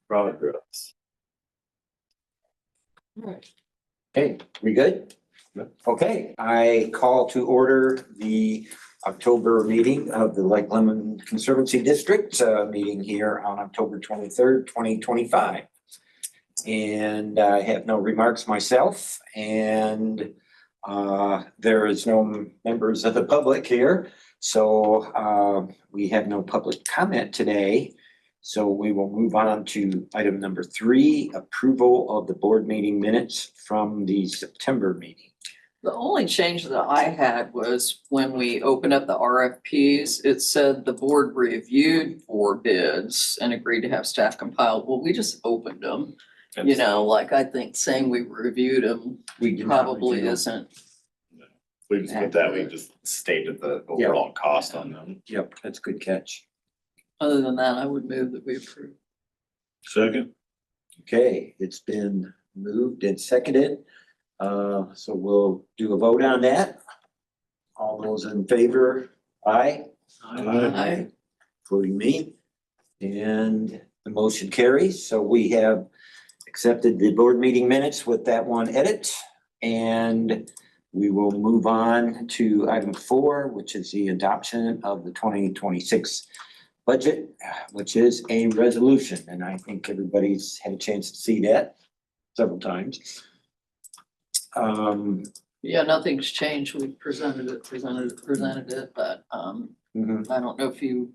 Progress. Okay, we good? Okay, I call to order the October meeting of the Lake Lemon Conservancy District, meeting here on October 23rd, 2025. And I have no remarks myself, and there is no members of the public here. So we have no public comment today. So we will move on to item number 3, approval of the board meeting minutes from the September meeting. The only change that I had was when we opened up the RFPs, it said the board reviewed 4 bids and agreed to have staff compile. Well, we just opened them. You know, like I think saying we reviewed them We did not probably review. isn't. We just put that, we just stated the overall cost on them. Yep, that's a good catch. Other than that, I would move that we approve. Second. Okay, it's been moved and seconded. So we'll do a vote on that. All those in favor, aye? Aye. Including me. And the motion carries. So we have accepted the board meeting minutes with that one edit. And we will move on to item 4, which is the adoption of the 2026 budget, which is a resolution. And I think everybody's had a chance to see that several times. Yeah, nothing's changed. We presented it, but Mhm. I don't know if you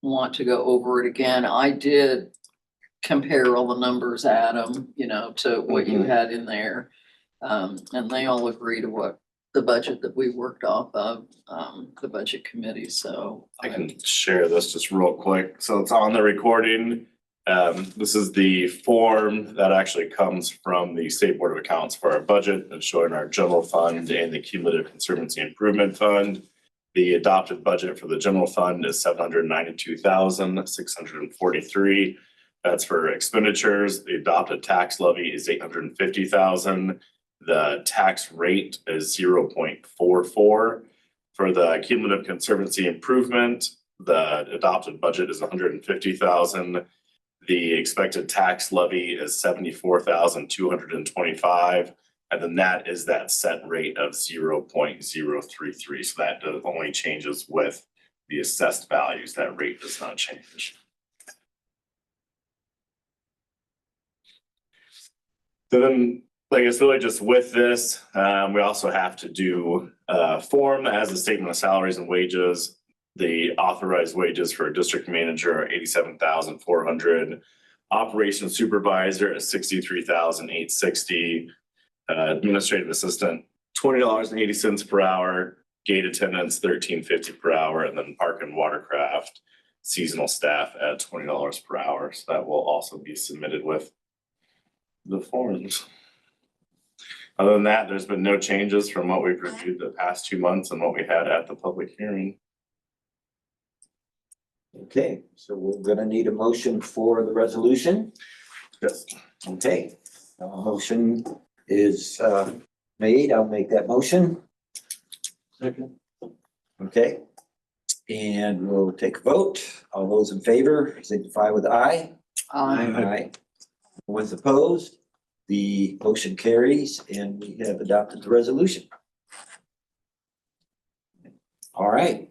want to go over it again. I did compare all the numbers, Adam, you know, to what you had in there. And they all agree to what the budget that we worked off of, the budget committee, so. I can share this just real quick. So it's on the recording. This is the form that actually comes from the State Board of Accounts for our budget and showing our general fund and the cumulative conservancy improvement fund. The adopted budget for the general fund is $792,643. That's for expenditures. The adopted tax levy is $850,000. The tax rate is 0.44. For the cumulative conservancy improvement, the adopted budget is $150,000. The expected tax levy is $74,225. And then that is that set rate of 0.033. So that only changes with the assessed values. That rate does not change. So then, like, it's really just with this, we also have to do a form as a statement of salaries and wages. The authorized wages for a district manager are $87,400. Operations supervisor is $63,860. Administrative assistant, $20.80 per hour. Gate attendants, $13.50 per hour, and then park and watercraft seasonal staff at $20 per hour. So that will also be submitted with the forms. Other than that, there's been no changes from what we've reviewed the past 2 months and what we had at the public hearing. Okay, so we're gonna need a motion for the resolution. Yes. Okay, a motion is made. I'll make that motion. Second. Okay. And we'll take a vote. All those in favor signify with aye. Aye. Was opposed? The motion carries and we have adopted the resolution. All right,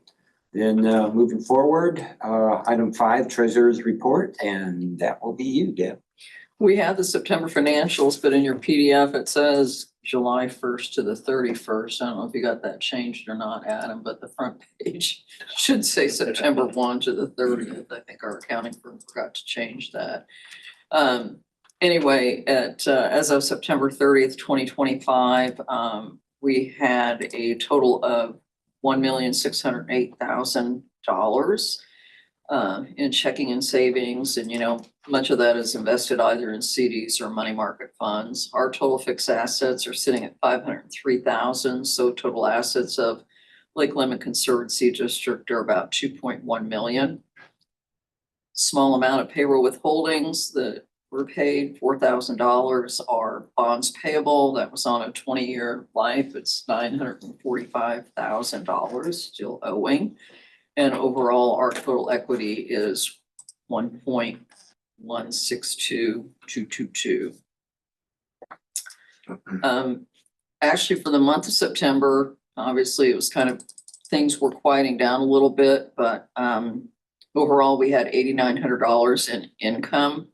then moving forward, item 5, treasurer's report, and that will be you, Deb. We have the September financials, but in your PDF, it says July 1st to the 31st. I don't know if you got that changed or not, Adam, but the front page should say September 1 to the 30th. I think our accounting firm forgot to change that. Anyway, as of September 30th, 2025, we had a total of $1,608,000 in checking and savings. And, you know, much of that is invested either in CDs or money market funds. Our total fixed assets are sitting at $503,000. So total assets of Lake Lemon Conservancy District are about $2.1 million. Small amount of payroll withholdings that were paid, $4,000, are bonds payable. That was on a 20-year life. It's $945,000 still owing. And overall, our total equity is $1.1 162,222. Actually, for the month of September, obviously it was kind of, things were quieting down a little bit, but overall we had $8,900 in income.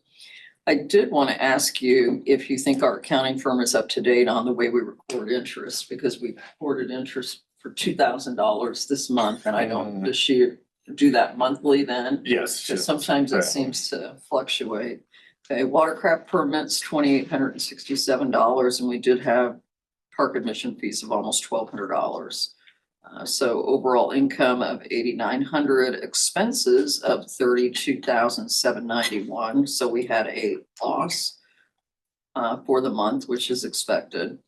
I did want to ask you if you think our accounting firm is up to date on the way we record interest, because we recorded interest for $2,000 this month, and I don't, does she do that monthly then? Yes. Because sometimes it seems to fluctuate. Okay, watercraft permits, $2,867, and we did have park admission fees of almost $1,200. So overall income of $8,900, expenses of $32,791. So we had a loss for the month, which is expected.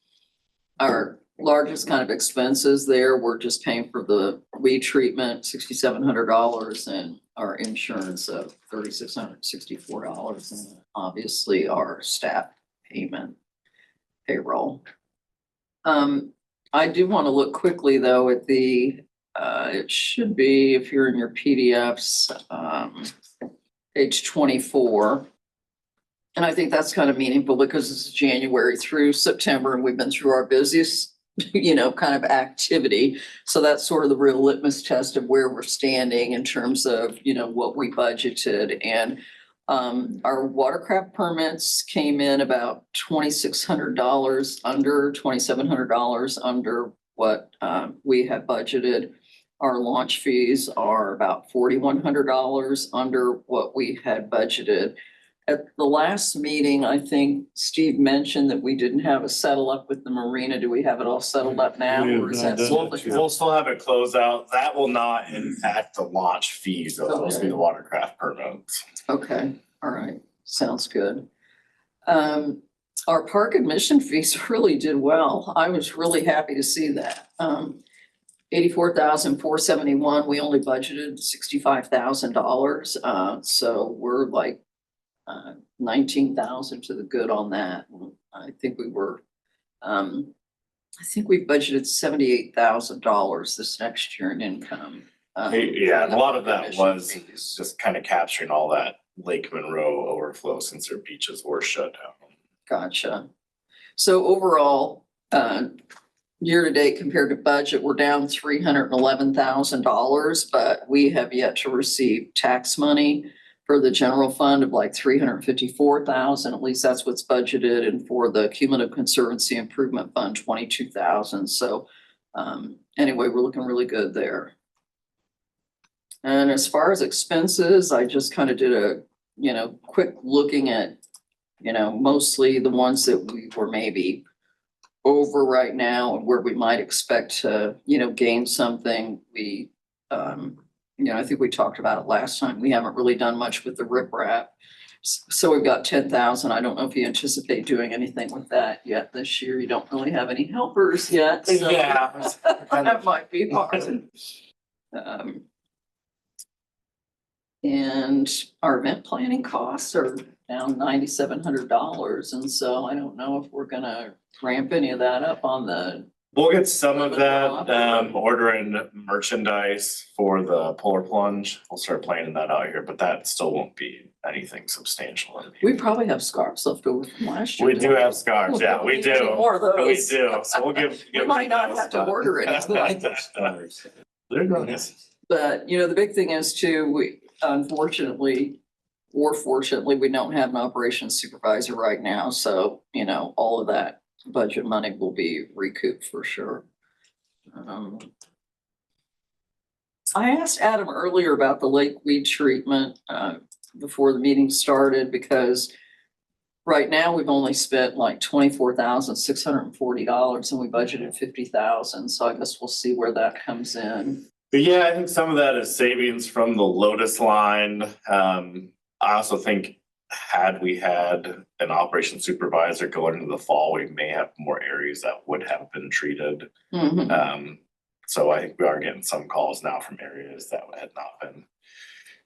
Our largest kind of expenses there were just paying for the weed treatment, $6,700, and our insurance of $3,664, and obviously our staff payment, payroll. I do want to look quickly though at the, it should be, if you're in your PDFs, page 24. And I think that's kind of meaningful because it's January through September and we've been through our busiest, kind of activity. So that's sort of the real litmus test of where we're standing in terms of, what we budgeted. And our watercraft permits came in about $2,600 under, $2,700 under what we had budgeted. Our launch fees are about $4,100 under what we had budgeted. At the last meeting, I think Steve mentioned that we didn't have a settle up with the marina. Do we have it all settled up now? Or is that We'll still have it closed out. That will not impact the launch fees. It'll supposed to be the watercraft permits. Okay, all right, sounds good. Our park admission fees really did well. I was really happy to see that. $84,471, we only budgeted $65,000. So we're like 19,000 to the good on that. I think we were, I think we budgeted $78,000 this next year in income. Yeah, and a lot of that was just kind of capturing all that Lake Monroe overflow since their beaches were shut down. Gotcha. So overall, year to date compared to budget, we're down $311,000, but we have yet to receive tax money for the general fund of like $354,000. At least that's what's budgeted, and for the cumulative conservancy improvement fund, $22,000. So anyway, we're looking really good there. And as far as expenses, I just kind of did a quick looking at mostly the ones that we were maybe over right now and where we might expect to gain something. We I think we talked about it last time. We haven't really done much with the riprap. So we've got 10,000. I don't know if you anticipate doing anything with that yet this year. You don't really have any helpers yet. So Yeah. that might be hard. And our event planning costs are down $9,700. And so I don't know if we're gonna ramp any of that up on the. We'll get some of that, ordering merchandise for the polar plunge. We'll start planning that out here, but that still won't be anything substantial. We probably have scarves left over from last year. We do have scarves, yeah, we need do. more of those. We do, so we'll give. We might not have to order it. I like those stars. They're nice. But, the big thing is too, we unfortunately, or fortunately, we don't have an operations supervisor right now. So, all of that budget money will be recouped for sure. I asked Adam earlier about the lake weed treatment before the meeting started, because right now we've only spent like $24,640 and we budgeted $50,000. So I guess we'll see where that comes in. But yeah, I think some of that is savings from the Lotus line. I also think had we had an operations supervisor going into the fall, we may have more areas that would have been treated. So I think we are getting some calls now from areas that had not been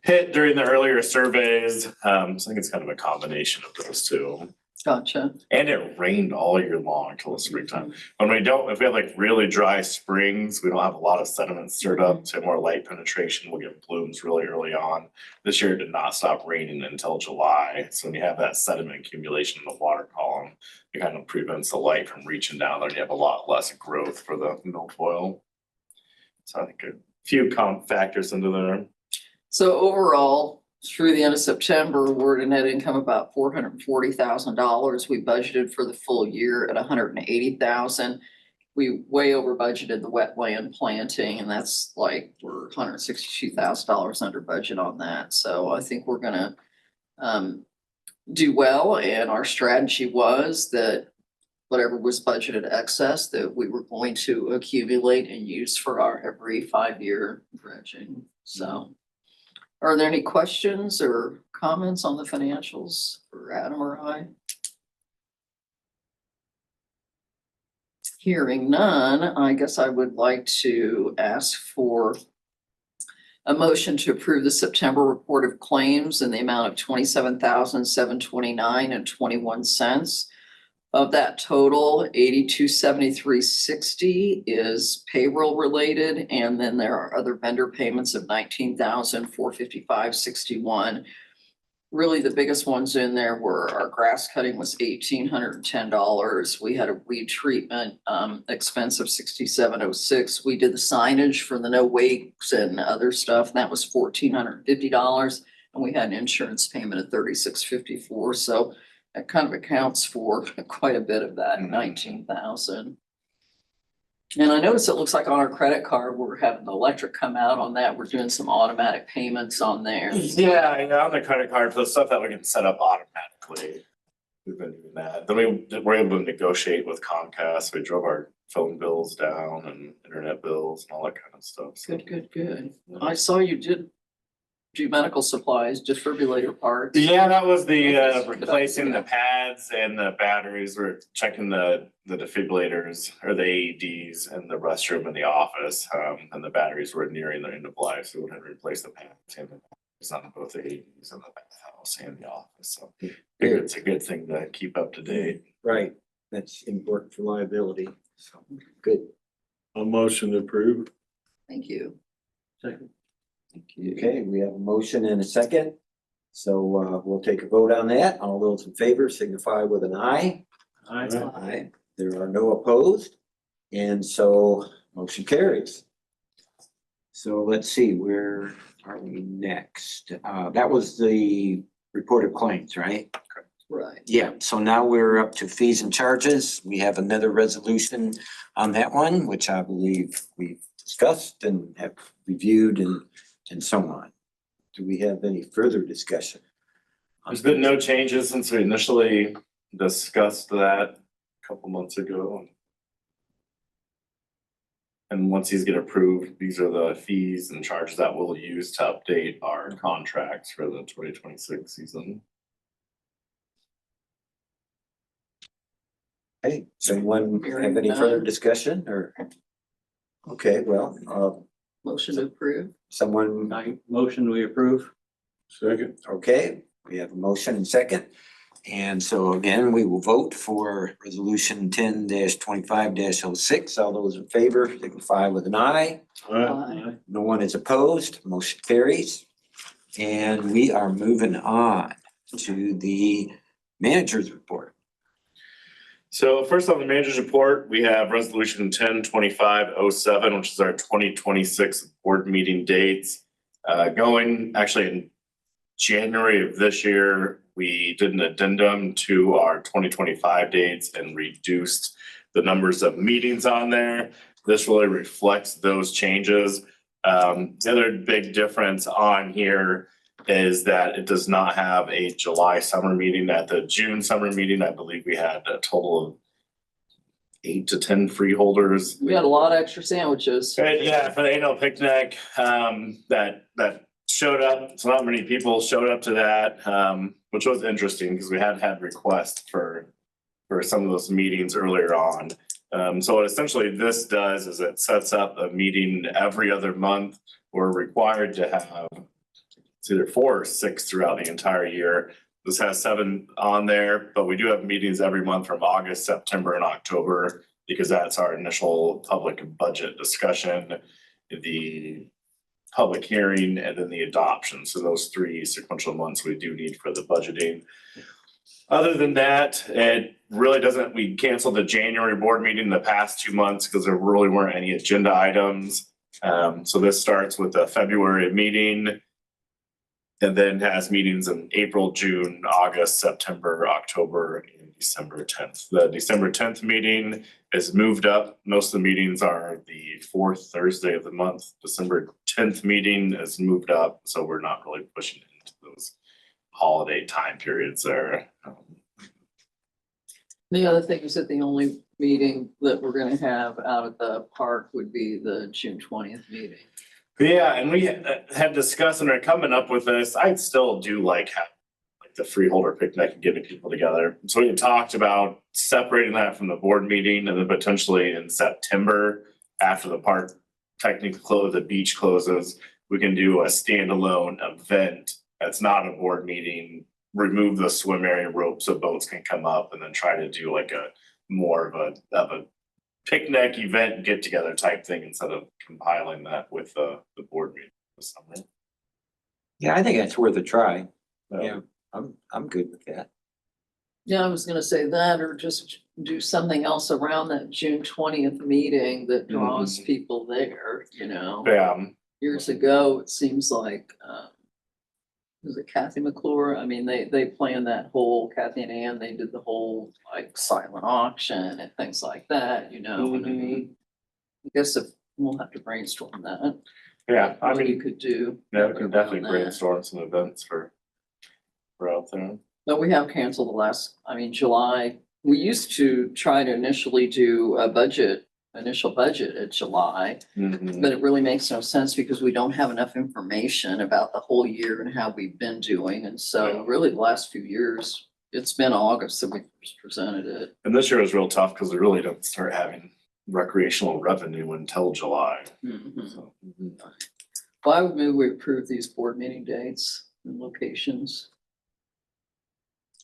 hit during the earlier surveys. So I think it's kind of a combination of those two. Gotcha. And it rained all year long until the springtime. When we don't, if we have like really dry springs, we don't have a lot of sediment stirred up, so more light penetration, we'll get blooms really early on. This year it did not stop raining until July, so when you have that sediment accumulation in the water column, it kind of prevents the light from reaching down there, and you have a lot less growth for the milfoil. So I think a few factors into there. So overall, through the end of September, we're at a net income about $440,000. We budgeted for the full year at $180,000. We way over budgeted the wetland planting, and that's like we're $162,000 under budget on that. So I think we're gonna do well, and our strategy was that whatever was budgeted excess that we were going to accumulate and use for our every 5-year dredging. So are there any questions or comments on the financials for Adam or I? Hearing none, I guess I would like to ask for a motion to approve the September report of claims in the amount of $27,729.21. Of that total, $8273.60 is payroll related, and then there are other vendor payments of $19,455.61. Really, the biggest ones in there were our grass cutting was $1,810. We had a weed treatment expense of $6706. We did the signage for the no wakes and other stuff, and that was $1,450. And we had an insurance payment of $3654. So that kind of accounts for quite a bit of that 19,000. And I noticed it looks like on our credit card, we're having the electric come out on that. We're doing some automatic payments on there. Yeah, on the credit card for the stuff that we can set up automatically. We've been doing that. Then we were able to negotiate with Comcast. We drove our phone bills down and internet bills and all that kind of stuff. So, Good. I saw you did do medical supplies, defibrillator parts. yeah, that was the replacing the pads and the batteries. We're checking the defibrillators or the AEDs in the restroom in the office. And the batteries were nearing the end of life, so we had to replace the pads and the batteries on both the AEDs and the bathhouse and the office. So it's a good thing to keep up to date. Right, that's important for liability, so, good. A motion to approve. Thank you. Second. Thank you. Okay, we have a motion and a second. So we'll take a vote on that. All those in favor signify with an aye. Aye. There are no opposed. And so motion carries. So let's see, where are we next? That was the report of claims, right? Right. Yeah, so now we're up to fees and charges. We have another resolution on that one, which I believe we've discussed and have reviewed and so on. Do we have any further discussion? There's been no changes since we initially discussed that a couple months ago. And once these get approved, these are the fees and charges that we'll use to update our contracts for the 2026 season. Hey, someone have any further discussion or? Okay, well, Motion to approve. someone, Motion we approve. Second. okay, we have a motion and second. And so again, we will vote for resolution 10-25-06. All those in favor signify with an aye. Aye. No one is opposed, motion carries. And we are moving on to the manager's report. So first on the manager's report, we have resolution 10-25-07, which is our 2026 board meeting dates. Going actually in January of this year, we did an addendum to our 2025 dates and reduced the numbers of meetings on there. This really reflects those changes. The other big difference on here is that it does not have a July summer meeting. At the June summer meeting, I believe we had a total of 8 to 10 freeholders. We had a lot of extra sandwiches. And yeah, for the annual picnic, that showed up. So not many people showed up to that, which was interesting because we had requests for some of those meetings earlier on. So what essentially this does is it sets up a meeting every other month. We're required to have it's either 4 or 6 throughout the entire year. This has 7 on there, but we do have meetings every month from August, September, and October, because that's our initial public budget discussion, the public hearing, and then the adoption. So those 3 sequential months we do need for the budgeting. Other than that, it really doesn't, we canceled the January board meeting the past 2 months because there really weren't any agenda items. So this starts with the February meeting and then has meetings in April, June, August, September, October, and December 10th. The December 10th meeting is moved up. Most of the meetings are the 4th Thursday of the month. December 10th meeting is moved up, so we're not really pushing into those holiday time periods there. The other thing is that the only meeting that we're gonna have out at the park would be the June 20th meeting. Yeah, and we had discussed and are coming up with this. I'd still do like the freeholder picnic and getting people together. So we had talked about separating that from the board meeting and then potentially in September after the park technically close, the beach closes, we can do a standalone event that's not a board meeting, remove the swim area rope so boats can come up, and then try to do like a more of a picnic event get together type thing instead of compiling that with the board meeting this summer. Yeah, I think that's worth a try. So, Yeah, I'm good with that. Yeah, I was gonna say that, or just do something else around that June 20th meeting that draws people there, you know? Yeah, Years ago, it seems like, was it Kathy McClure? I mean, they planned that whole, Kathy and Ann, they did the whole like silent auction and things like that, you know, and I mean, I guess if, we'll have to brainstorm that. yeah, I What you mean, could do. yeah, we can around definitely that. brainstorm some events for out there. But we have canceled the last, I mean, July, we used to try to initially do a initial budget at July. Mhm. But it really makes no sense because we don't have enough information about the whole year and how we've been doing. And so Yeah. really the last few years, it's been August that we first presented it. And this year was real tough because we really don't start having recreational revenue until July. Mhm. So, Well, I would move we approve these board meeting dates and locations.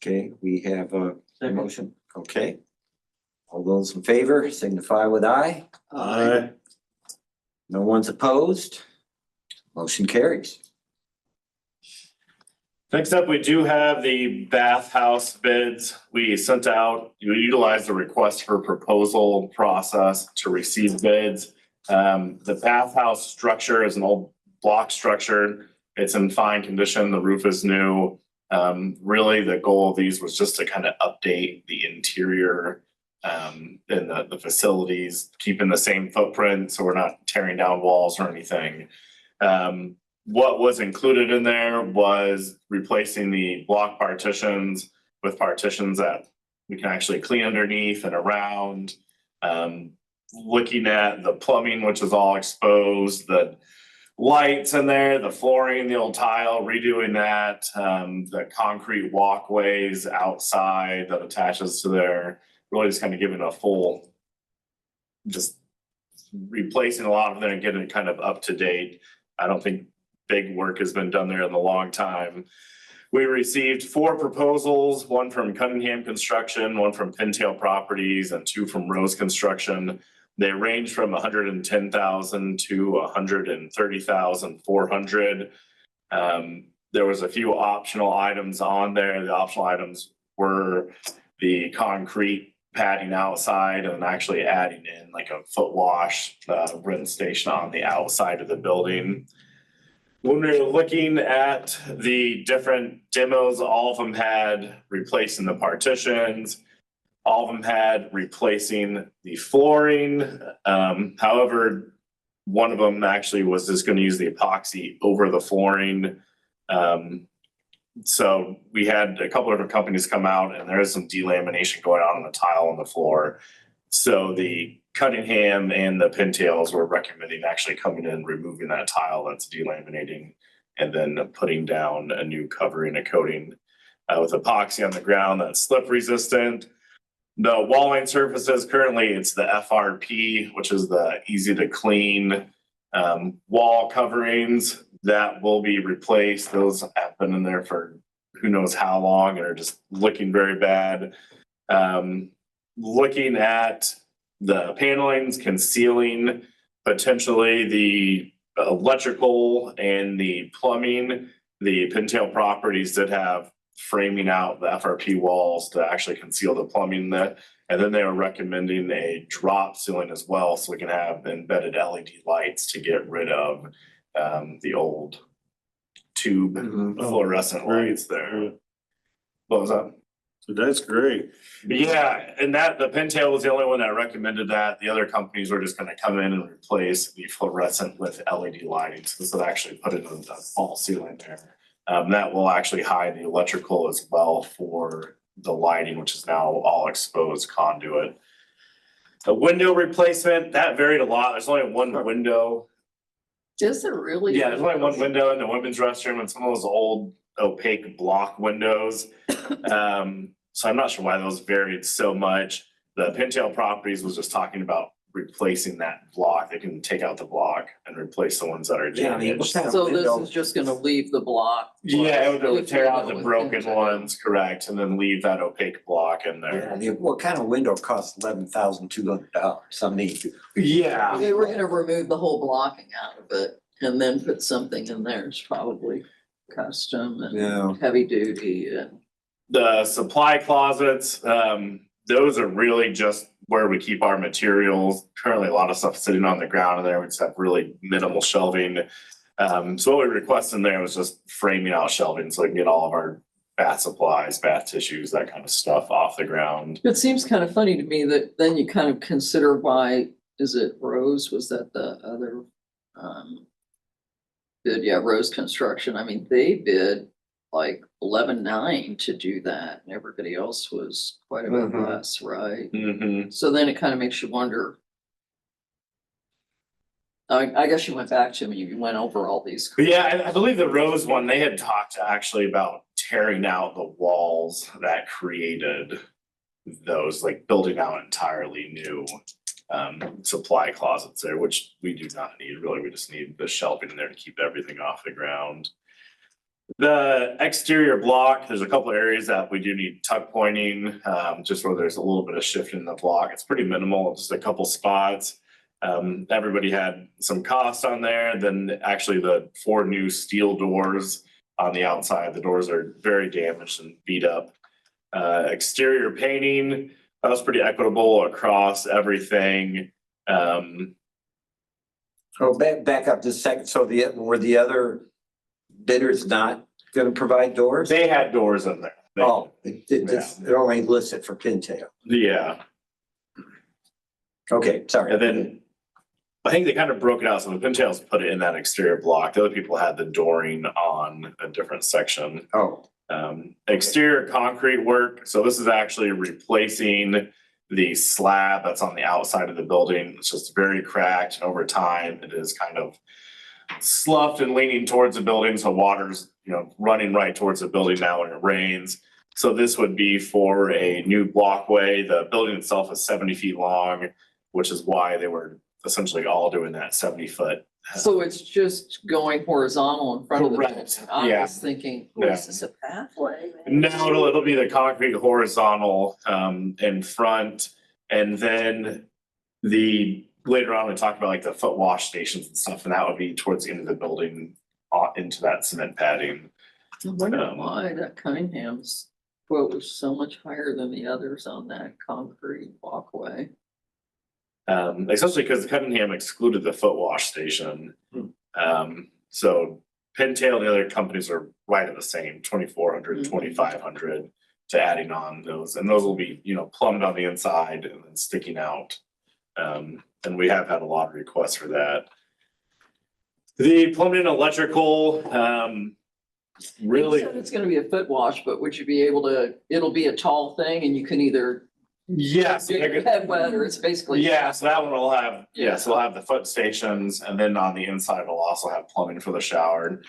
Okay, we have a motion. Okay. All those in favor signify with aye. No one's opposed. Motion carries. Next up, we do have the Bathhouse bids. We sent out, you utilized the request for proposal process to receive bids. The Bathhouse structure is an old block structure. It's in fine condition. The roof is new. Really, the goal of these was just to kind of update the interior in the facilities, keeping the same footprint, so we're not tearing down walls or anything. What was included in there was replacing the block partitions with partitions that we can actually clean underneath and around. Looking at the plumbing, which is all exposed, the lights in there, the flooring, the old tile, redoing that, the concrete walkways outside that attaches to there, really just kind of giving a full, just replacing a lot of them and getting it kind of up to date. I don't think big work has been done there in a long time. We received 4 proposals, one from Cunningham Construction, one from Pintail Properties, and 2 from Rose Construction. They range from $110,000 to $130,400. There was a few optional items on there. The optional items were the concrete padding outside and actually adding in like a foot wash rinse station on the outside of the building. When we were looking at the different demos, all of them had replacing the partitions. All of them had replacing the flooring. However, one of them actually was just going to use the epoxy over the flooring. So we had a couple of different companies come out, and there is some delamination going on the tile on the floor. So the Cunningham and the Pintails were recommending actually coming in, removing that tile that's delaminating, and then putting down a new covering, a coating with epoxy on the ground that's slip resistant. The walling surfaces, currently it's the FRP, which is the easy to clean wall coverings that will be replaced. Those have been in there for who knows how long and are just looking very bad. Looking at the panelings, concealing potentially the electrical and the plumbing, the Pintail properties that have framing out the FRP walls to actually conceal the plumbing that, and then they were recommending a drop ceiling as well, so we can have embedded LED lights to get rid of the old tube fluorescent lights there. What was that? So that's great. Yeah, and that the Pintail was the only one that recommended that. The other companies were just gonna come in and replace the fluorescent with LED lighting. So this would actually put in a false ceiling there. That will actually hide the electrical as well for the lighting, which is now all exposed conduit. The window replacement, that varied a lot. There's only one window. Is there really? Yeah, there's only one window in the women's restroom and some of those old opaque block windows. So I'm not sure why those varied so much. The Pintail Properties was just talking about replacing that block. They can take out the block and replace the ones that are Yeah, I mean, damaged. what kind of So this window? is just gonna leave the block? Yeah, it would tear out the With broken Pintail. ones, correct, and then leave that opaque block in Yeah, there. what kind of window costs $11,200? Something. Yeah. They were gonna remove the whole blocking out of it and then put something in there. It's probably custom Yeah. and heavy duty and. The supply closets, those are really just where we keep our materials. Currently, a lot of stuff sitting on the ground in there. We just have really minimal shelving. So what we requested in there was just framing out shelving so we can get all of our bath supplies, bath tissues, that kind of stuff off the ground. It seems kind of funny to me that then you kind of consider why, is it Rose? Was that the other bid? Yeah, Rose Construction. I mean, they bid like 11.9 to do that and everybody else was quite a bit Mhm. less, right? Mm-hmm. So then it kind of makes you wonder. I guess you went back to me, you went over all these. But yeah, I believe the Rose one, they had talked actually about tearing out the walls that created those, like building out entirely new supply closets there, which we do not need really. We just need the shelving in there to keep everything off the ground. The exterior block, there's a couple of areas that we do need tuck pointing, just where there's a little bit of shift in the block. It's pretty minimal, just a couple spots. Everybody had some cost on there. Then actually the 4 new steel doors on the outside, the doors are very damaged and beat up. Exterior painting, that was pretty equitable across everything. Oh, back up just a second. So were the other bidders not gonna provide doors? They had doors in there. Oh, it only listed for Pintail. Yeah, Okay, sorry. and then I think they kind of broke it out. So the Pintails put it in that exterior block. The other people had the dooring on a different section. Oh, Exterior concrete work. So this is actually replacing the slab that's on the outside of the building. It's just very cracked, and over time it is kind of sloughed and leaning towards the building. So water's, running right towards the building now when it rains. So this would be for a new walkway. The building itself is 70 feet long, which is why they were essentially all doing that 70-foot. So it's just going horizontal in front of the building. Correct. I Yeah. was thinking, Yeah. is this a pathway? No, it'll be the concrete horizontal in front, and then later on we talked about like the foot wash stations and stuff, and that would be towards the end of the building into that cement padding. I wonder why that Cunningham's quote was so much higher than the others on that concrete walkway. Especially because Cunningham excluded the foot wash station. So Pintail and the other companies are right at the same, 2,400, 2,500 to adding on those, and those will be, plumbed on the inside and then sticking out. And we have had a lot of requests for that. The plumbing and electrical, really. You said it's gonna be a foot wash, but would you be able to, it'll be a tall thing and you can either Yes. get your head wet or it's basically. Yeah, so that one will have, Yeah. so we'll have the foot stations, and then on the inside, we'll also have plumbing for the shower.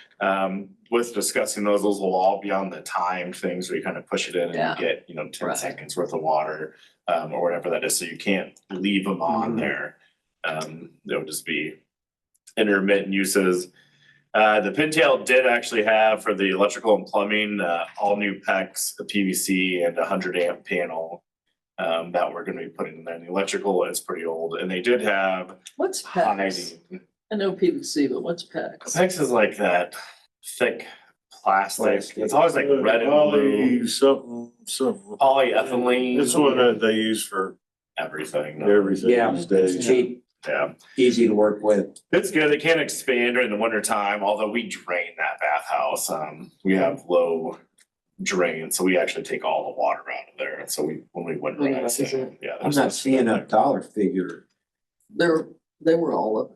With discussing those will all be on the timed things where you kind of push it in and Yeah. you get, 10 Right. seconds worth of water, or whatever that is, so you can't leave them on there. They'll just be intermittent uses. The Pintail did actually have for the electrical and plumbing, all new PEX, the PVC and a 100 amp panel. That we're gonna be putting in there. And the electrical is pretty old and they did have What's PEX? hiding. I know PVC, but what's PEX? PEX is like that thick plastic. Plastic. It's always like red and blue. Something. Polyethylene. It's what they use for Everything. everything Yeah, these it's days. cheap, Yeah. easy to work with. It's good. It can't expand during the winter time, although we drain that bathhouse. We have low drain, so we actually take all the water out of there. And so when we winterize Winterize it, yeah. I'm there's not no seeing a there. dollar figure They were all up.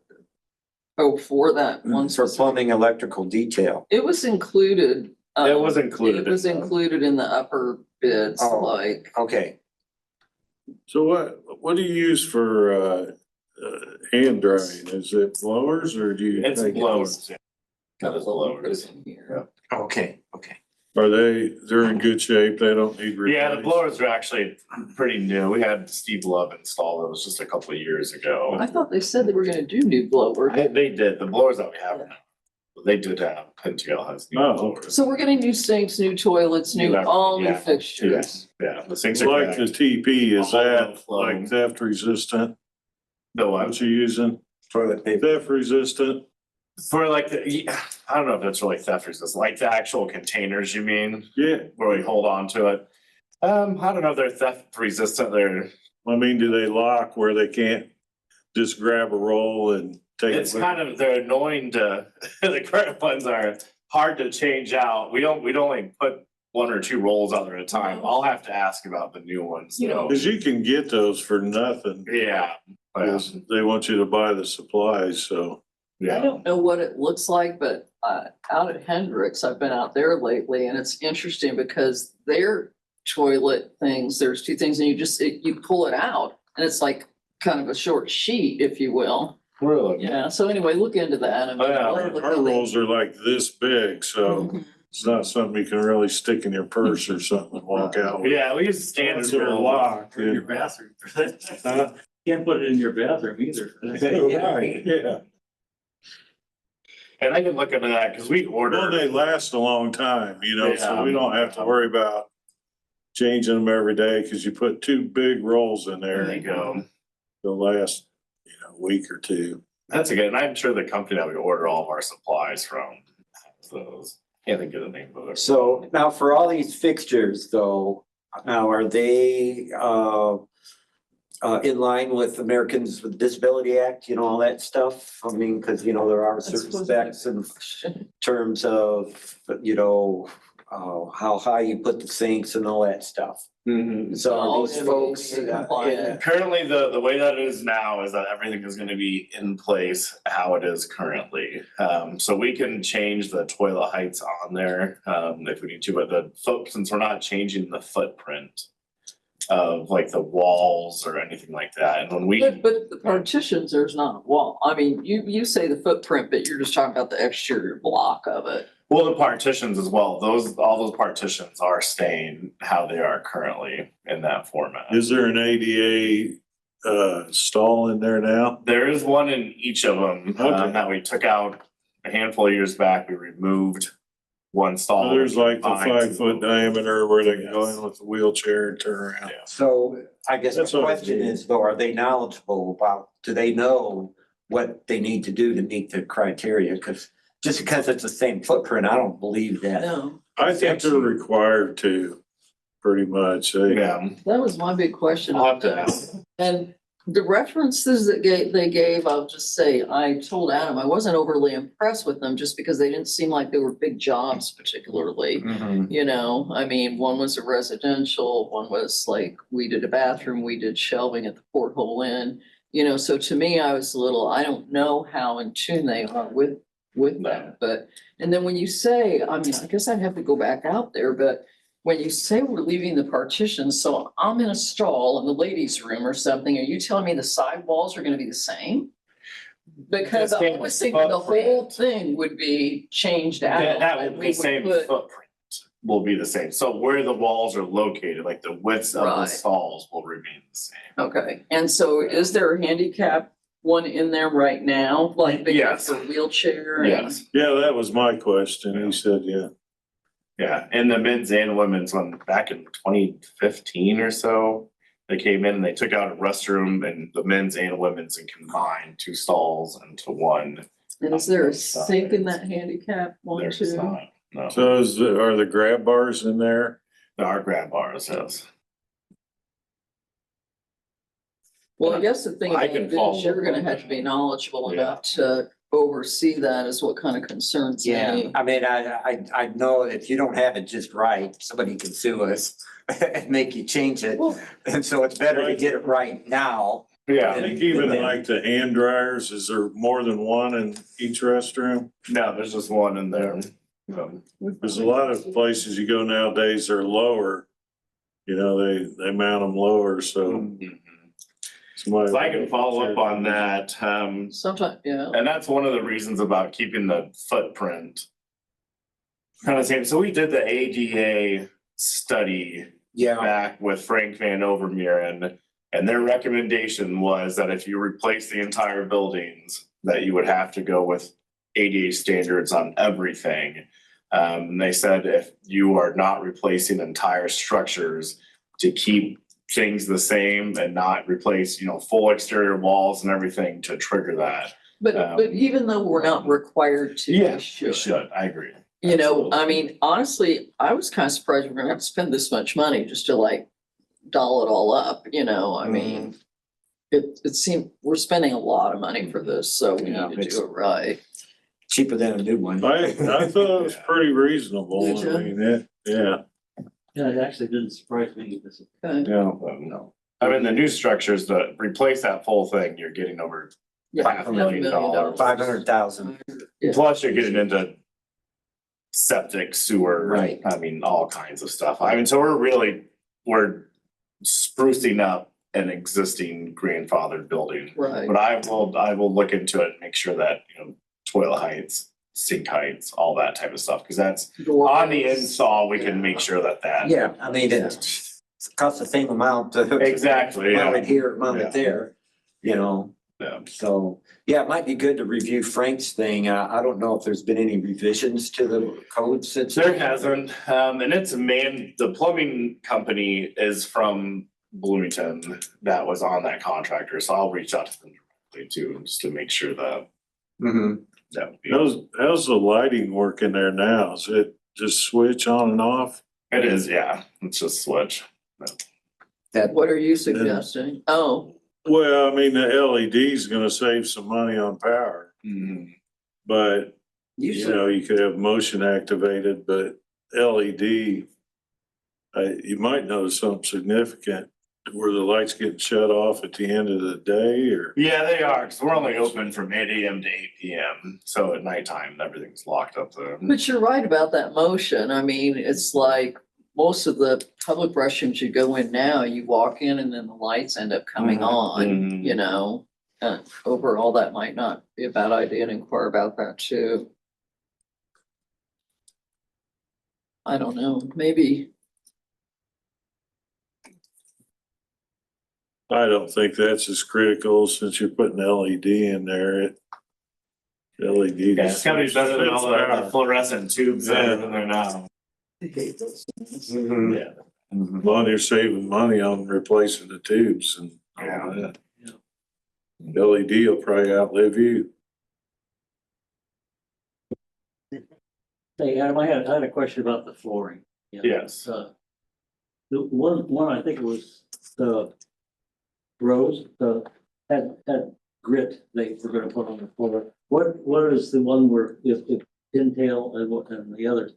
Oh, for that one. for plumbing, electrical detail. It was included. It was included It was in the- included in the upper bids, Oh. like, Okay, So what do you use for hand drying? Is it blowers or do you? It's take- blowers. Yeah. got a It's little blowers. bit in here. okay. Are they're in good shape? They don't need Yeah, the replaced? blowers are actually pretty new. We had Steve Love install those just a couple of years ago. I thought they said they were gonna do new blowers. They did. The blowers that we have now, they did have, Pintail has new Oh. blowers. So we're getting new sinks, new toilets, New new, everything, all new yeah. fixtures. Yeah, the sinks It's are like the cracked. TP, is that Overflow. like theft resistant? The What what? you using? Toilet paper. Theft resistant? For like, I don't know if that's really theft resistant, like the actual containers, you mean, Yeah, where we hold on to it? I don't know if they're theft resistant. They're, I mean, do they lock where they can't just grab a roll and take it? it's kind of, they're annoying to, the current ones are hard to change out. We'd only put one or two rolls out there at a time. I'll have to ask about the new ones, You know, though. Cause you can get those for nothing. Yeah. 'Cause they want you to buy the supplies, so. I Yeah. don't know what it looks like, but out at Hendricks, I've been out there lately and it's interesting because their toilet things, there's two things and you pull it out and it's like kind of a short sheet, if you will. Really? Yeah, so anyway, look into that. I mean, Oh, yeah. look Our how they- rolls are like this big, so Mhm. it's not something you can really stick in your purse or something and walk out with. Yeah, we use standard. Once they're roll. locked, In your then- bathroom. Huh? Can't put it in your bathroom either. Right, yeah. And I can look into that because we Well, order. they last a long time, you know, so we Yeah. don't have to worry about changing them every day, cause you put two big rolls in There there. you go. They'll last, week or two. That's a good, and I'm sure the company that we order all of our supplies from has those. Can't think of the name of it. So now for all these fixtures though, now are they in line with Americans with Disability Act, all that stuff? I mean, cause there are certain specs in terms of, how high you put the sinks and all that stuff. Mhm. So All are these folks, ADA compliant. Currently, the way that it is now is that everything is gonna be in place how it is currently. So we can change the toilet heights on there, if we need to, but since we're not changing the footprint of like the walls or anything like that, and when we. But the partitions, there's not a wall. I mean, you say the footprint, but you're just talking about the exterior block of it. Well, the partitions as well, all those partitions are staying how they are currently in that format. Is there an ADA stall in there now? There is one in each of them, Okay. that we took out a handful of years back, we removed one stall. There's like the combined 5 foot two. diameter where they can go Yes. in with the wheelchair and turn around. Yeah. So I guess the That's what I question mean. is though, are they knowledgeable about, do they know what they need to do to meet the criteria? Cause just because it's the same footprint, I don't believe that. No, I think they're required to, pretty much. Yeah. that was my big question. I'll have to ask. And the references that they gave, I'll just say, I told Adam, I wasn't overly impressed with them just because they didn't seem like they were big jobs particularly. Mhm. I mean, one was a residential, one was like, we did a bathroom, we did shelving at the Porthole Inn. So to me, I was I don't know how in tune they are with them, but, and then when you say, I mean, I guess I'd have to go back out there, but when you say we're leaving the partitions, so I'm in a stall in the ladies' room or something, are you telling me the side walls are gonna be the same? Because I was thinking the whole thing would be changed out. That and would we be same put- footprint will be the same. So where the walls are located, like the widths of the Right. stalls will remain the same. Okay, and so is there a handicap one in there right now, like big enough Yes. for a wheelchair? and- Yes, Yeah, that was my question. He said, yeah. yeah, and the men's and women's one back in 2015 or so. They came in and they took out a restroom and the men's and women's and combined 2 stalls into one. And is there a sink in that handicap one There's too? not, no. So are the grab bars in there? There are grab bars, yes. Well, I guess the thing I about can it is follow you're gonna up have on to be that. knowledgeable Yeah. enough to oversee that is what kind of concerns Yeah, me. I mean, I know if you don't have it just right, somebody can sue us and make you change it. Well, And so it's better to get it right now. I Yeah, think even like the hand dryers, is there more than one in each restroom? no, there's just one in there. There's a lot of places you go nowadays are lower. You know, they mount them lower, so Mhm. somebody. So I can follow up on that, sometimes, yeah. and that's one of the reasons about keeping the footprint. Kind of same, so we did the ADA study Yeah, back with Frank Van Overmeuren. And their recommendation was that if you replace the entire buildings, that you would have to go with ADA standards on everything. And they said if you are not replacing entire structures to keep things the same and not replace, full exterior walls and everything to trigger that. But even though we're not required to, we We should. should, I agree. You know, Absolutely. I mean, honestly, I was kind of surprised we're gonna have to spend this much money just to like doll it all up, I mean. It seemed, we're spending a lot of money for this, so we Yeah, need to it's- do it right. cheaper than a new one. I thought it was pretty reasonable. Did ya? I mean, yeah. Yeah, it actually didn't surprise me. Okay. No. I mean, the new structures, to replace that full thing, you're getting over Yeah, $500,000. 500,000. Yeah. Plus, you're getting into septic, sewer. Right. I mean, all kinds of stuff. I mean, so we're sprucing up an existing grandfathered building. Right. But I will look into it and make sure that, toilet heights, sink heights, all that type of stuff, because that's on the install, we can make sure that. Yeah, I mean, it costs the same amount to. Exactly, Mount yeah. it here, mount Yeah. it there, Yeah. so, yeah, it might be good to review Frank's thing. I don't know if there's been any revisions to the code since. There hasn't, and the plumbing company is from Bloomington that was on that contractor, so I'll reach out to them directly too, just to make sure that Mhm. that would be. How's the lighting working there now? Is it just switch on and off? It is, yeah, it's just switch. What are you suggesting? Oh, Well, I mean, the LED is gonna save some money on power, but Usually, you could have motion activated, but LED, you might notice something significant where the lights get shut off at the end of the day or. Yeah, they are, because we're only open from 8 AM to 8 PM, so at nighttime, everything's locked up there. but you're right about that motion. I mean, it's like most of the public restrooms you go in now, you walk in and then the lights end up coming on, Mhm. Overall, that might not be a bad idea to inquire about that too. I don't know, maybe. I don't think that's as critical since you're putting LED in there. LED. Yeah, it's gotta be better than all the Power. fluorescent tubes that are in there now. Mhm. Yeah. Mhm. Well, you're saving money on replacing the tubes and all Yeah. that. LED will probably outlive you. Hey, Adam, I had a question about the flooring. Yes. The one, I think it was the rose, had grit they were gonna put on the floor. What is the one where if pintail and the others?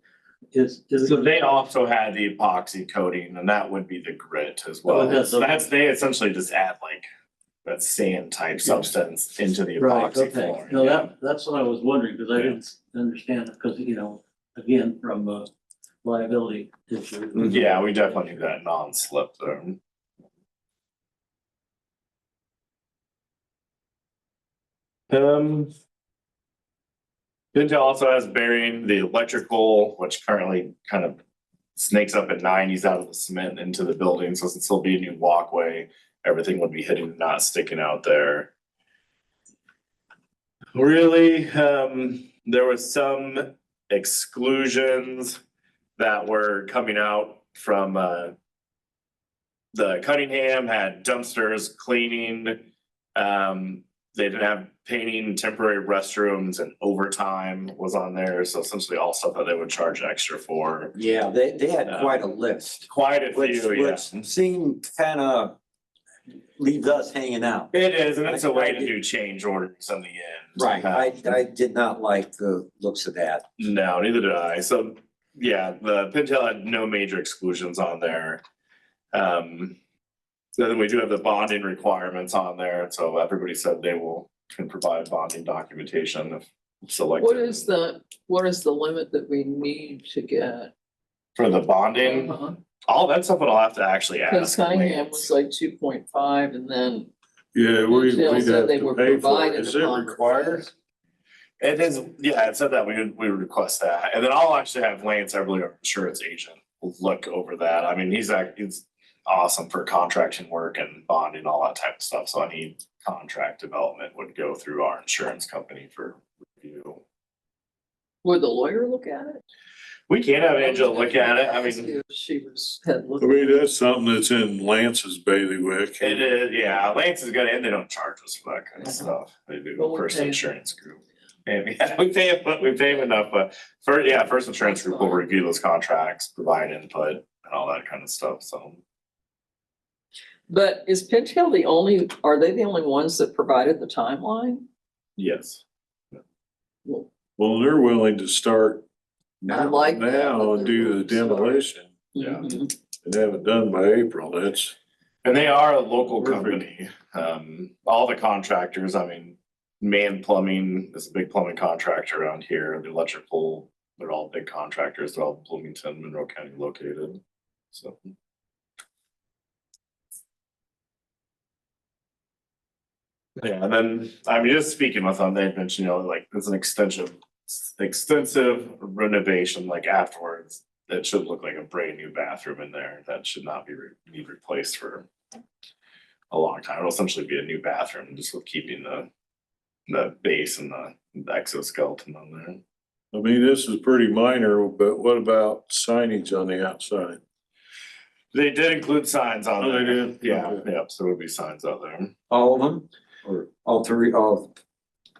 Is So it, they also had the epoxy coating and that would be the grit as well. Oh, that's So okay. they essentially just add like that sand type substance into the right, epoxy okay. flooring. No, yeah. that's what I was wondering, because I Yeah. didn't understand it, because, again, from a liability issue. Yeah, we definitely need that non-slip there. Intel also has bearing the electrical, which currently kind of snakes up at 90s out of the cement into the building, so since there'll be a new walkway, everything would be hidden, not sticking out there. Really, there was some exclusions that were coming out from, the Cunningham had dumpsters cleaning. They didn't have painting, temporary restrooms, and overtime was on there. So essentially all stuff that they would charge extra for. Yeah, they had quite a list, Quite a which, few, yeah. which seemed kind of leaves us hanging out. It is, and it's a way I to did- do change orders in the end. Right, I did not like the looks of that. No, neither did I. So, yeah, the Pintail had no major exclusions on there. So then we do have the bonding requirements on there, and so everybody said they can provide bonding documentation if selected. What is the limit that we need to get? For the bonding, all that stuff I'll have to actually Because ask. Cunningham Lance. was like 2.5, and then Yeah, we'd Pintail have said they to were pay for it. provided Is it upon required? request. It is, yeah, it said that we would request that, and then I'll actually have Lance Everly, our insurance agent, look over that. I mean, he's awesome for contracting work and bonding, all that type of stuff, so any contract development would go through our insurance company for review. Would the lawyer look at it? We can have Angela look at it, I Ask mean, if she had looked. I mean, that's something that's in Lance's bailiwick. it is, yeah, Lance is good, and they don't charge us for that kind of stuff, they do, Well, we First pay them. Insurance Group. And yeah, we pay them enough, but First Insurance Group will fine. review those contracts, provide input and all that kind of stuff, so. But is Pintail are they the only ones that provided the timeline? Yes. Well, they're willing to start I like that, now and that do they're the willing to start. demolition Yeah. Mhm. and have it done by April. That's, And they are a local Perfect. company. All the contractors, I mean, Man Plumbing is a big plumbing contractor around here, the electrical, they're all big contractors, they're all in Bloomington, Monroe County located, so. Yeah, and then, I mean, just speaking with them, they mentioned, like, it's an extensive renovation, like afterwards. It should look like a brand new bathroom in there, that should not need replaced for a long time. It'll essentially be a new bathroom, just with keeping the base and the exoskeleton on there. I mean, this is pretty minor, but what about signage on the outside? They did include signs on Oh, they there. did? Yeah, Okay. yeah, so there'll be signs out there. All of them, or all three, all?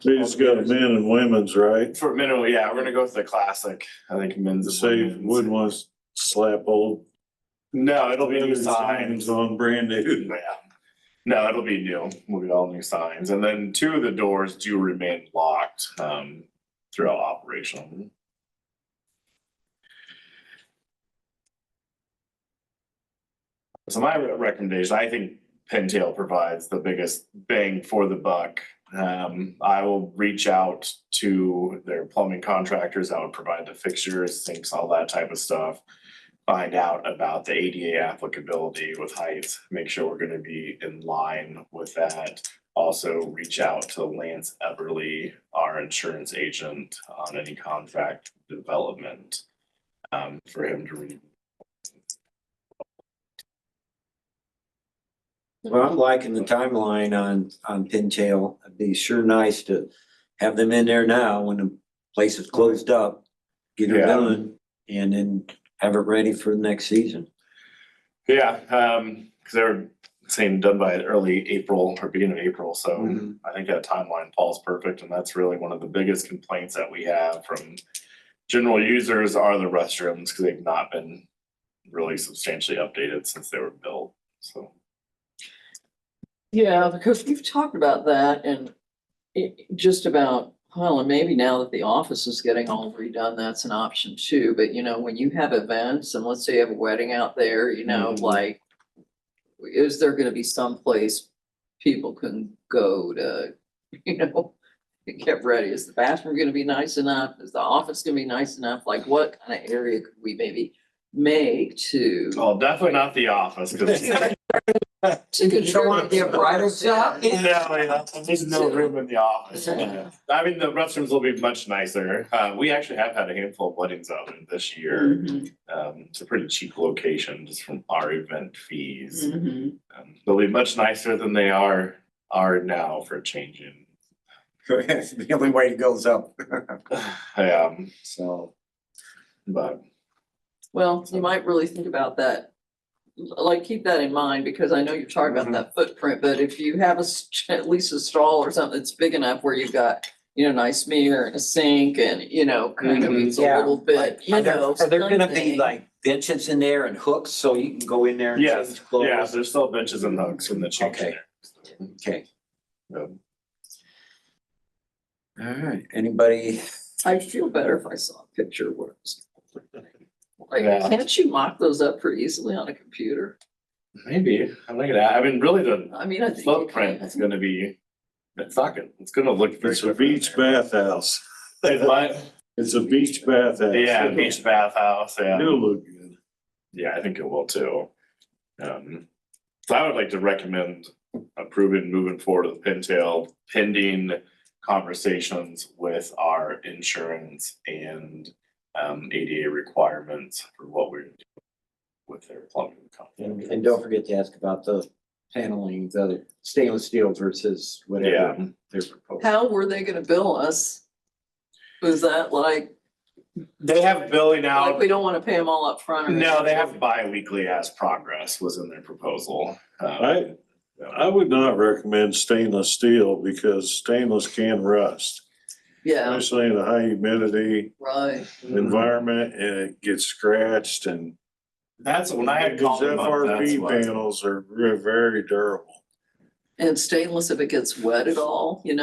They just got a men and women's, right? For minimal, yeah, we're gonna go with the classic, I think men's and Say, women's. wouldn't want to slap old No, it'll be new signs signs. on brand new. Yeah. No, it'll be new. We'll be all new signs. And then two of the doors do remain locked throughout operation. So my recommendation, I think Pintail provides the biggest bang for the buck. I will reach out to their plumbing contractors that would provide the fixtures, sinks, all that type of stuff. Find out about the ADA applicability with heights, make sure we're gonna be in line with that. Also reach out to Lance Everly, our insurance agent, on any contract development. For him to read. Well, I'm liking the timeline on Pintail. It'd be sure nice to have them in there now when the place is closed up. Get it Yeah. done and then have it ready for the next season. Yeah, cause they were saying done by early April or beginning of April, so Mhm. I think that timeline falls perfect, and that's really one of the biggest complaints that we have from general users are the restrooms, cause they've not been really substantially updated since they were built, so. Yeah, because we've talked about that and just about, well, and maybe now that the office is getting all redone, that's an option too. But when you have events and let's say you have a wedding out there, Mhm. like, is there gonna be some place people can go to, get ready? Is the bathroom gonna be nice enough? Is the office gonna be nice enough? Like, what kind of area could we maybe make to? Well, definitely not the office, cause. to You don't want to be a bridal shop? No, yeah, there's no room in the office. I mean, the restrooms will be much nicer. We actually have had a handful of weddings out there this year. Mhm, It's a pretty cheap location just from our event fees. mhm. They'll be much nicer than they are now for changing. The only way to go is up. So, but Well, you might really think about that. Like, keep that in mind, because I know you're talking about that footprint, but if you have at least a stall or something that's big enough where you've got, nice mirror and a sink and, kind of it's a Yeah. little bit, Are there gonna be something. like benches in there and hooks so you can go in there and yes, change clothes? yeah, there's still benches and hooks in the change. Okay. Okay, Yep. all right, anybody? I'd feel better if I saw a picture where it's. Like, Yeah. can't you mock those up pretty easily on a computer? Maybe, I'm looking at, I mean, really the I mean, I think. you footprint can. is gonna be, it's gonna look very It's a different beach there. bathhouse. It's what? It's a beach bathhouse. Yeah, beach bathhouse, yeah. It'll look good. Yeah, I think it will too. So I would like to recommend approving moving forward with Pintail pending conversations with our insurance and ADA requirements for what we're doing with their plumbing company. And don't forget to ask about the paneling, the stainless steel versus whatever Yeah. they're proposing. How were they gonna bill us? Was that like They have billing out. we don't wanna pay them all up front? or No, they anything? have bi-weekly as progress was in their proposal. I would not recommend stainless steel because stainless can rust, Yeah, especially in a high humidity right. environment, and it gets scratched and. That's when I had Because called them up, that's FRP what. panels are very durable. And stainless, if it gets wet at all, it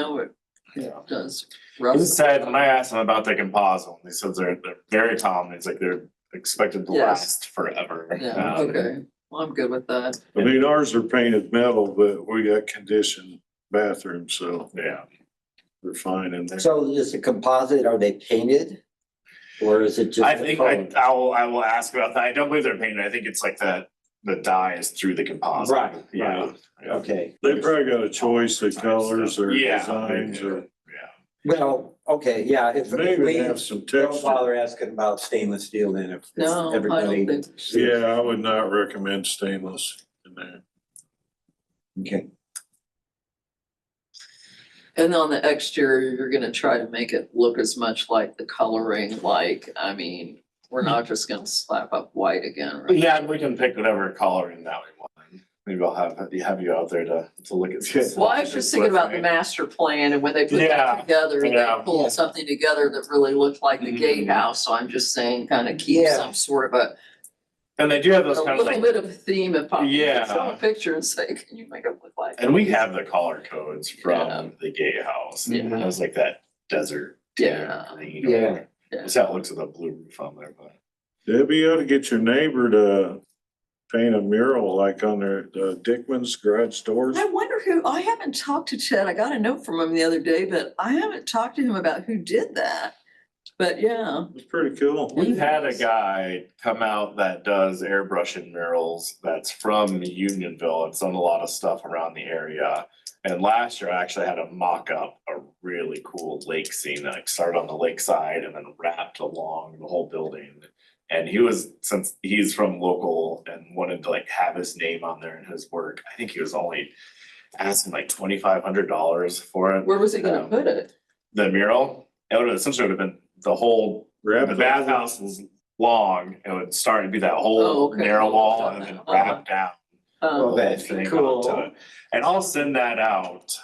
Yeah. does He rust. said, when I asked them about the composite, they said they're very common, it's like they're expected to Yes. last forever. Yeah, okay, well, I'm good with that. I mean, ours are painted metal, but we got conditioned bathrooms, so Yeah, we're fine in there. So is the composite, are they painted? Or is it just? I the think color? I will ask about that, I don't believe they're painted, I think it's like the dye is through the composite. Right, Yeah. right. Okay, They probably got a choice of colors or Yeah. designs or Yeah. well, okay, yeah, if maybe we have some don't texture. bother asking about stainless steel then if No, I everybody. don't think. Yeah, I would not recommend stainless in there. Okay, And on the exterior, you're gonna try to make it look as much like the coloring, we're not just gonna slap up white again, right? Yeah, and we can pick whatever coloring that we want. Maybe I'll have you out there to look at. some Well, I was just thinking about the master plan and when they put Yeah, that together, they yeah. pulled something together that really looked like the Mhm. gatehouse, so I'm just saying, kind of keep Yeah. some sort of a And they do have those kind of little like, bit of a theme if possible. Yeah. Show a picture and say, can you make it look like? and we have the color codes Yeah. from the gatehouse. Yeah. It was like that desert. Yeah. Green. Yeah. That's how it looks with a blue roof on there, but. Debbie, you ought to get your neighbor to paint a mural like on their Dickman's garage doors. I wonder I haven't talked to Ted. I got a note from him the other day, but I haven't talked to him about who did that. But yeah, It's pretty cool. We've had a guy come out that does airbrushing murals that's from Unionville. It's done a lot of stuff around the area. And last year I actually had a mock up a really cool lake scene that like started on the lakeside and then wrapped along the whole building. And since he's from local and wanted to like have his name on there in his work, I think he was only asking like $2,500 for it. where was he gonna put it? The mural, it would have essentially would have been the whole, Wrap the it. bathhouse was long, it would start to be that Oh, whole okay. narrow wall and then wrap down. Oh, the whole that's thing cool. onto it. And I'll send that out,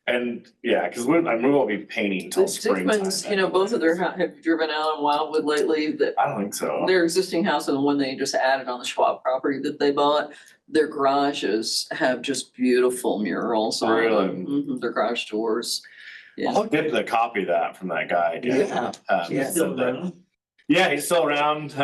and yeah, cause we won't be painting The till springtime. Stickmans, both of their, have you driven out on Wildwood lately? That I don't think so. their existing house and the one they just added on the Schwab property that they bought, their garages have just beautiful murals on Really? them. Mhm, their garage doors. Yeah. I'll get the copy of that from that guy again. Yeah. He's still around? Yeah, he's still around.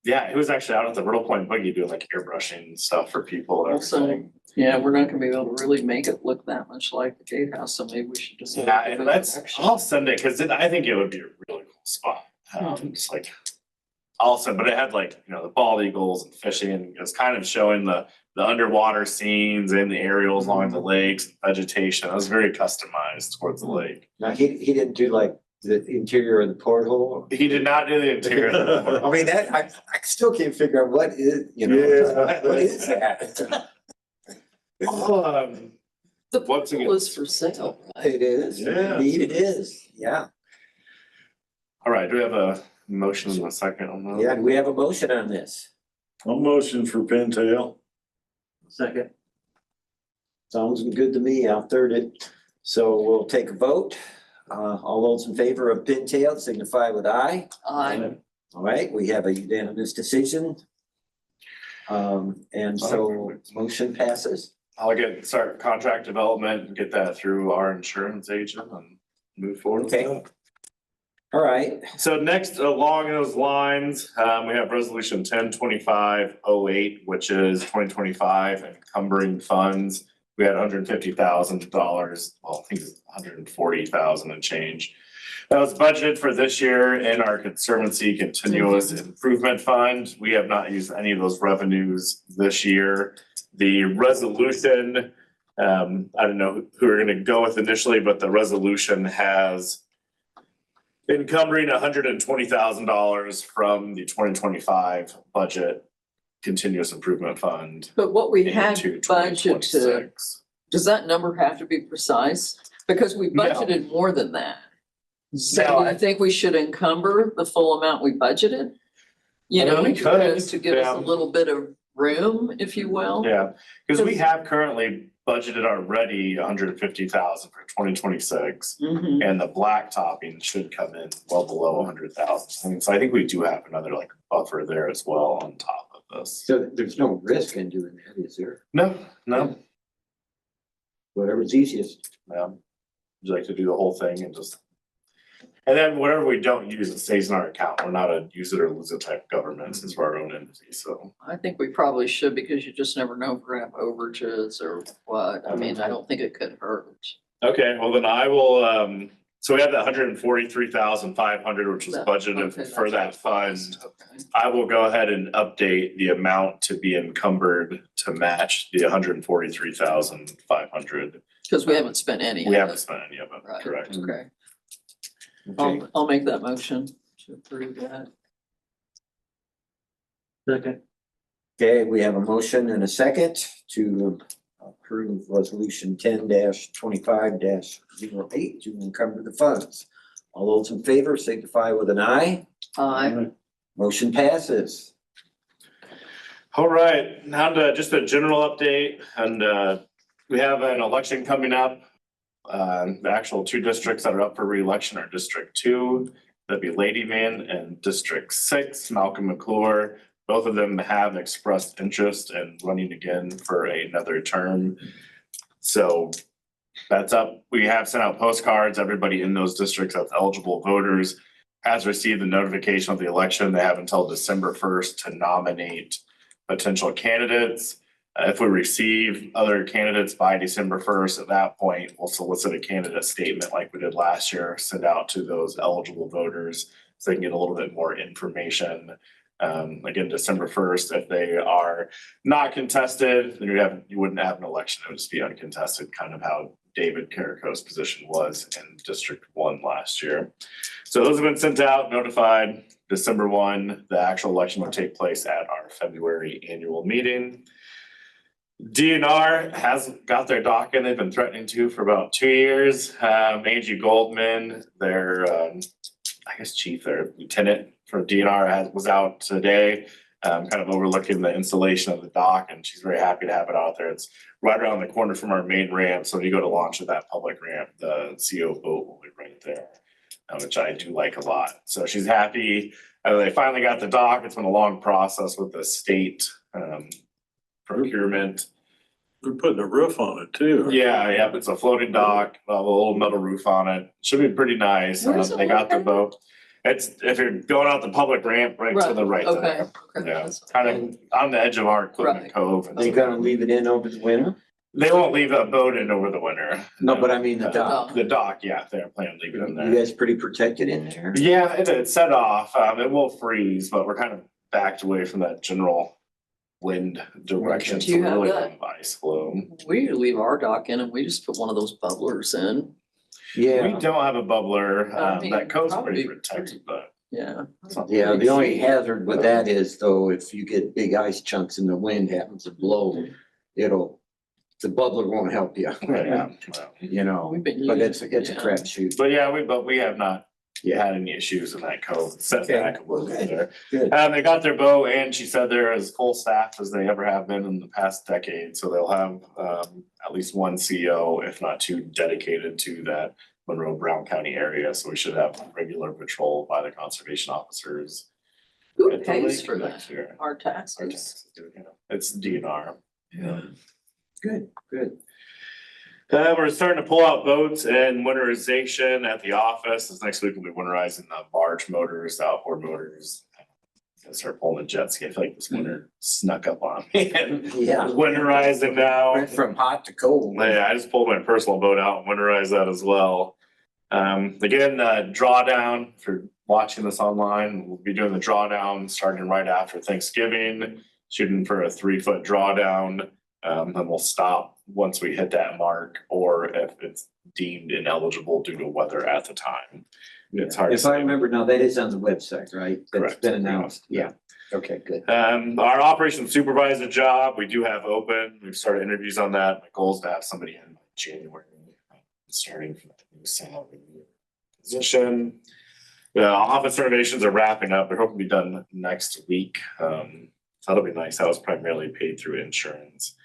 Yeah, he was actually out at the Riddle Point Boogie doing like airbrushing stuff for people and Also, everything. Yeah, we're not gonna be able to really make it look that much like the gatehouse, so maybe we should just. Yeah, and I'll send it, cause I think it would be a really cool spot. Just like, I'll send, but it had like, the bald eagles and fishing, and it was kind of showing the underwater scenes and the aerials along the lakes, vegetation. It was very customized towards the lake. Now, he didn't do like the interior of the porthole? He did not do the interior. of the I port. mean, I still can't figure out what is, Yeah. what is that? The Once again- pool is for sale, right? It is, Yeah. indeed it is, yeah. All right, do we have a motion in a second on that? Yeah, do we have a motion on this? I'll motion for Pintail. Second. Sounds good to me, I'll third it. So we'll take a vote. All those in favor of Pintail signify with aye. I, All right, we have a unanimous decision. And so motion passes. I'll start contract development and get that through our insurance agent and move forward. with Okay. that. All right, So next, along those lines, we have resolution 102508, which is 2025 encumbering funds. We had $150,000, well, I think it's 140,000 and change. That was budgeted for this year in our Conservancy Continuous Improvement Fund. We have not used any of those revenues this year. The resolution, I don't know who we're gonna go with initially, but the resolution has encumbering $120,000 from the 2025 budget continuous improvement fund but what we had into budgeted, 2026. does that number have to be precise? Because we No. budgeted more than that. So No, do you think we should encumber the full amount we budgeted? You I mean, know, we could, because to give us yeah. a little bit of room, if you will. Yeah, because we have currently budgeted already 150,000 for 2026. Mhm. And the blacktopping should come in well below 100,000. I mean, so I think we do have another like buffer there as well on top of this. so there's no risk in doing that, is there? No, Whatever's easiest. would you like to do the whole thing and just. And then whatever we don't use, it stays in our account. We're not a use it or lose it type of government since we're our own entity, so. I think we probably should, because you just never know if we're gonna have overages or what. I mean, I don't think it could hurt. Okay, well then I will, so we have that 143,500, which was Okay, budgeted for that fund. Okay. I will go ahead and update the amount to be encumbered to match the 143,500. Cause we haven't spent any. We of haven't it. spent any of it, Right, correct? okay. Okay, I'll make that motion to approve that. Second. okay, we have a motion and a second to approve resolution 10-25-08 to encumber the funds. All those in favor signify with an aye. Aye. Motion passes. All right, now to just a general update, and we have an election coming up. The actual two districts that are up for re-election are District 2, that'd be Ladyman, and District 6, Malcolm McClure. Both of them have expressed interest in running again for another term. So that's up. We have sent out postcards. Everybody in those districts that's eligible voters has received the notification of the election. They have until December 1st to nominate potential candidates. If we receive other candidates by December 1st, at that point, we'll solicit a candidate statement like we did last year, send out to those eligible voters so they can get a little bit more information. Again, December 1st, if they are not contested, then you wouldn't have an election. It would just be uncontested, kind of how David Carrico's position was in District 1 last year. So those have been sent out, notified. December 1, the actual election will take place at our February annual meeting. DNR has got their dock in. They've been threatening to for about 2 years. Angie Goldman, their, I guess chief, their lieutenant for DNR was out today, kind of overlooking the installation of the dock, and she's very happy to have it out there. It's right around the corner from our main ramp. So when you go to launch at that public ramp, the CO boat will be right there, which I do like a lot. So she's happy. They finally got the dock. It's been a long process with the state procurement. They're putting a roof on it too. Yeah, it's a floating dock, a little metal roof on it. Should be pretty nice. Where is it They got the located? boat. It's, if you're going out the public ramp, right to the right Okay, there. okay. Yeah, that's kind okay. of on the edge of our equipment Right. cove. They gonna leave it in over the winter? They won't leave a boat in over the winter. No, but I mean the dock. The dock, yeah, they're planning to leave it in You there. guys pretty protected in there? Yeah, it's set off. It will freeze, but we're kind of backed away from that general wind direction. Do So you we have really that? don't have ice flow. We leave our dock in and we just put one of those bubblers in. We Yeah, don't have a bubbler. I mean, That cove's pretty probably protected, but. Yeah. it's not yeah, the crazy. only hazard with that is though, if you get big ice chunks and the wind happens to blow, it'll the bubbler won't help you, Yeah, well. you know, We've been but using it's a yeah. crapshoot. But yeah, we have not had any issues in that code setback. Okay, well, good. Good. They got their boat and she said they're as full staffed as they ever have been in the past decade. So they'll have at least one CO, if not two, dedicated to that Monroe Brown County area. So we should have regular patrol by the conservation officers. Who at the pays lake for next that? year. Our Our taxes. taxes do, you know. It's DNR. Yeah. Good, good. We're starting to pull out boats and winterization at the office. This next week we'll be winterizing the barge motors, the outboard motors. Gonna start pulling the jet ski. I feel like this winter snuck up on me. Yeah. Winterizing now. Went from hot to cold. Yeah, I just pulled my personal boat out and winterized that as well. Again, drawdown for watching this online. We'll be doing the drawdown starting right after Thanksgiving, shooting for a 3-foot drawdown. Then we'll stop once we hit that mark, or if it's deemed ineligible due to weather at the time. It's hard to If I say. remember, now that is on the website, right? That's Correct. been announced, yeah. Okay, good. Our operations supervisor job, we do have open. We've started interviews on that. My goal is to have somebody in January, starting from the new salary position. Office renovations are wrapping up. They're hoping to be done next week. So that'll be nice. That was primarily paid through insurance.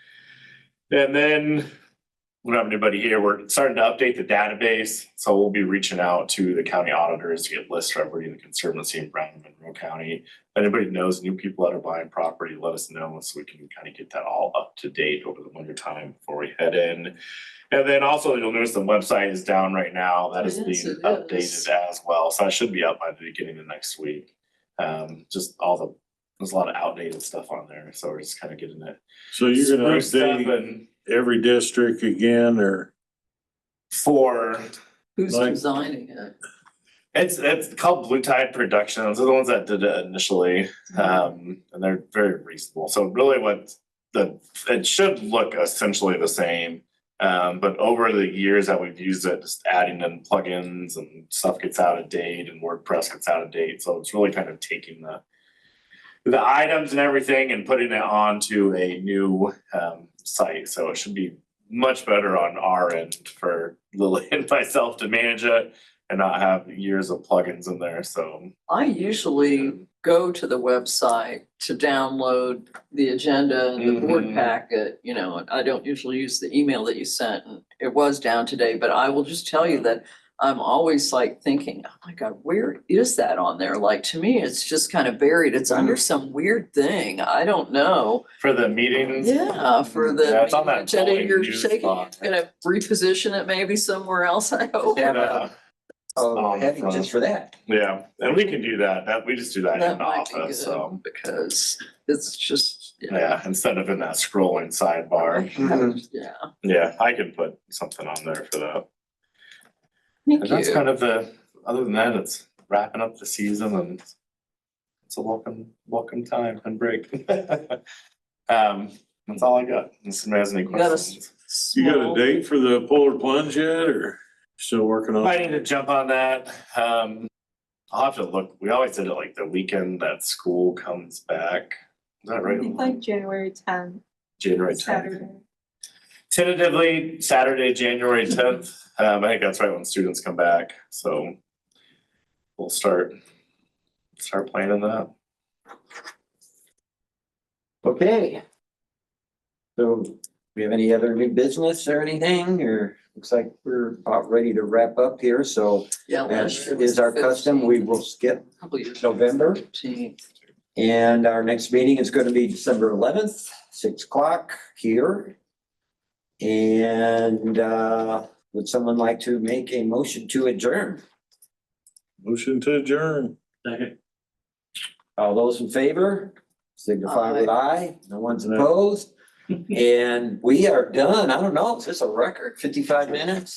And then we don't have anybody here. We're starting to update the database. So we'll be reaching out to the county auditors to get lists for everybody in the Conservancy in Brown and Monroe County. If anybody knows new people that are buying property, let us know so we can kind of get that all up to date over the winter time before we head in. And then also you'll notice the website is down right now. That is Yes, being it updated is. as well. So I should be up by the beginning of next week. Just there's a lot of outdated stuff on there. So we're just kind of getting it. So you're gonna spruced up update and every district again, or? for Who's Like- designing it? it's called Blue Tide Productions. They're the ones that did it initially. And they're very reasonable. So really it should look essentially the same. But over the years that we've used it, just adding in plugins and stuff gets out of date and WordPress gets out of date. So it's really kind of taking the items and everything and putting it onto a new site. So it should be much better on our end for Lily and myself to manage it and not have years of plugins in there. So I usually go to the website to download the agenda and the board Mhm. packet, you know, I don't usually use the email that you sent, and it was down today, but I will just tell you that I'm always like thinking, oh my God, where is that on there? Like, to me, it's just kind of buried. It's under some weird thing. I don't know. for the meetings. Yeah, for the Yeah, it's on that agenda, voting you're news shaking, box. gonna reposition it maybe somewhere else, I hope. Yeah. Oh, On the heading front. just for that. Yeah, and we can do that. We just do that in That the might be office. So good, because it's just, yeah, instead of in that scrolling sidebar. Mhm. Yeah, Yeah, I can put something on there for that. thank And that's you. kind of other than that, it's wrapping up the season and it's a welcome time and break. That's all I got. Unless somebody has any You got a questions. You got a Small- date for the polar plunge yet, or still working on? I need to jump on that. I'll have to look. We always did it like the weekend that school comes back. Is that I right? think like January 10th, January 10th. Saturday. Tentatively Saturday, January 10th. I think that's right when students come back. So we'll start planning that. Okay. So, do we have any other new business or anything, or looks like we're about ready to wrap up here, so Yeah, as last year was is our the custom, we 15th, will skip couple years. November. 15th. And our next meeting is gonna be December 11th, 6 o'clock here. And would someone like to make a motion to adjourn? Motion to adjourn. Second. All those in favor, signify with aye. No one's opposed. And we are done. I don't know, is this a record? 55 minutes?